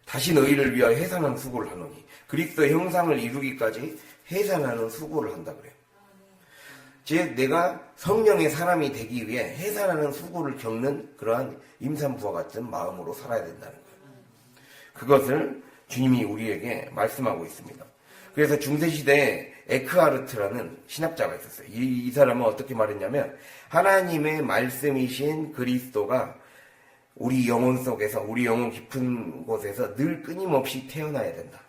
다시 너희를 위하여 해산하는 수고를 하노니 그리스도의 형상을 이루기까지 해산하는 수고를 한다 그래요. 즉 내가 성령의 사람이 되기 위해 해산하는 수고를 겪는 그러한 임산부와 같은 마음으로 살아야 된다는 거예요. 그것을 주님이 우리에게 말씀하고 있습니다. 그래서 중세시대에 에크하르트라는 신학자가 있었어요. 이 사람은 어떻게 말했냐면 하나님의 말씀이신 그리스도가 우리 영혼 속에서 우리 영혼 깊은 곳에서 늘 끊임없이 태어나야 된다.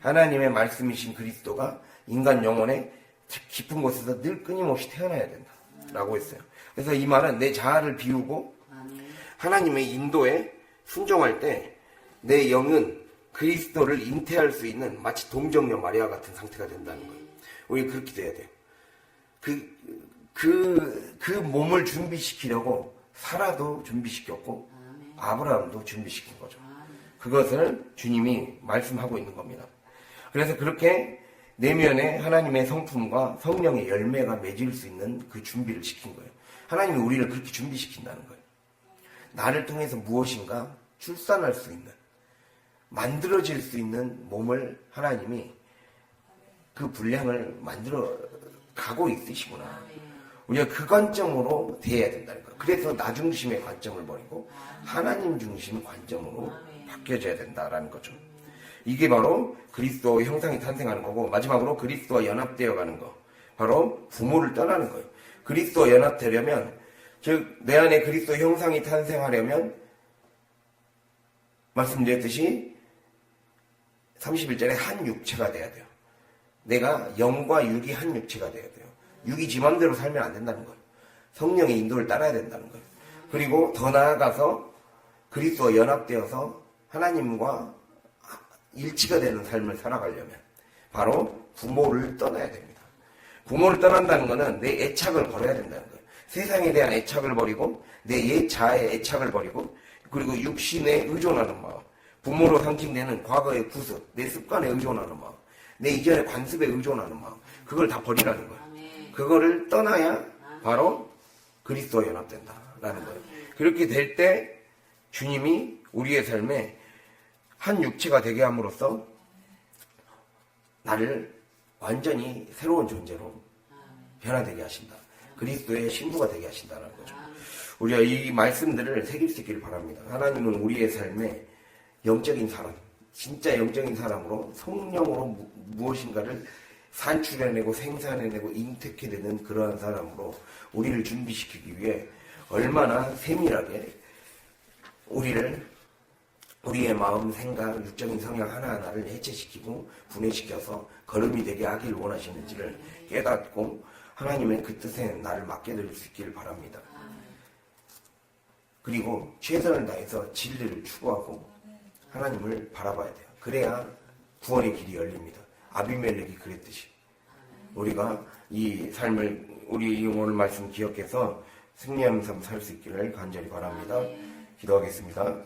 하나님의 말씀이신 그리스도가 인간 영혼의 깊은 곳에서 늘 끊임없이 태어나야 된다 라고 했어요. 그래서 이 말은 내 자아를 비우고 하나님의 인도에 순종할 때 내 영은 그리스도를 잉태할 수 있는 마치 동정녀 마리아 같은 상태가 된다는 거예요. 우리 그렇게 돼야 돼요. 그 몸을 준비시키려고 사라도 준비시켰고 아브라함도 준비시킨 거죠. 그것을 주님이 말씀하고 있는 겁니다. 그래서 그렇게 내면에 하나님의 성품과 성령의 열매가 맺을 수 있는 그 준비를 시킨 거예요. 하나님이 우리를 그렇게 준비시킨다는 거예요. 나를 통해서 무엇인가 출산할 수 있는 만들어질 수 있는 몸을 하나님이 그 분량을 만들어 가고 있으시구나. 우리가 그 관점으로 대해야 된다는 거예요. 그래서 나 중심의 관점을 버리고 하나님 중심 관점으로 바뀌어져야 된다라는 거죠. 이게 바로 그리스도 형상이 탄생하는 거고, 마지막으로 그리스도와 연합되어 가는 거. 바로 부모를 떠나는 거예요. 그리스도와 연합되려면, 즉 내 안에 그리스도 형상이 탄생하려면 말씀드렸듯이 31절에 한 육체가 돼야 돼요. 내가 영과 육이 한 육체가 돼야 돼요. 육이 지 맘대로 살면 안 된다는 거예요. 성령의 인도를 따라야 된다는 거예요. 그리고 더 나아가서 그리스도와 연합되어서 하나님과 일치가 되는 삶을 살아가려면 바로 부모를 떠나야 됩니다. 부모를 떠난다는 것은 내 애착을 버려야 된다는 거예요. 세상에 대한 애착을 버리고 내 옛자아의 애착을 버리고, 그리고 육신에 의존하는 마음, 부모로 상징되는 과거의 구습, 내 습관에 의존하는 마음, 내 이전의 관습에 의존하는 마음, 그걸 다 버리라는 거예요. 그거를 떠나야 바로 그리스도와 연합된다라는 거예요. 그렇게 될 때 주님이 우리의 삶에 한 육체가 되게 함으로써 나를 완전히 새로운 존재로 변화되게 하신다. 그리스도의 신부가 되게 하신다는 거죠. 우리가 이 말씀들을 새길 수 있기를 바랍니다. 하나님은 우리의 삶에 영적인 사람, 진짜 영적인 사람으로 성령으로 무엇인가를 산출해내고 생산해내고 잉태해내는 그러한 사람으로 우리를 준비시키기 위해 얼마나 세밀하게 우리의 마음, 생각, 육적인 성향 하나하나를 해체시키고 분해시켜서 걸음이 되게 하길 원하시는지를 깨닫고 하나님의 그 뜻에 나를 맡겨드릴 수 있기를 바랍니다. 그리고 최선을 다해서 진리를 추구하고 하나님을 바라봐야 돼요. 그래야 구원의 길이 열립니다. 아비멜렉이 그랬듯이 우리가 이 삶을, 우리 오늘 말씀 기억해서 승리하는 삶 살 수 있기를 간절히 바랍니다. 기도하겠습니다.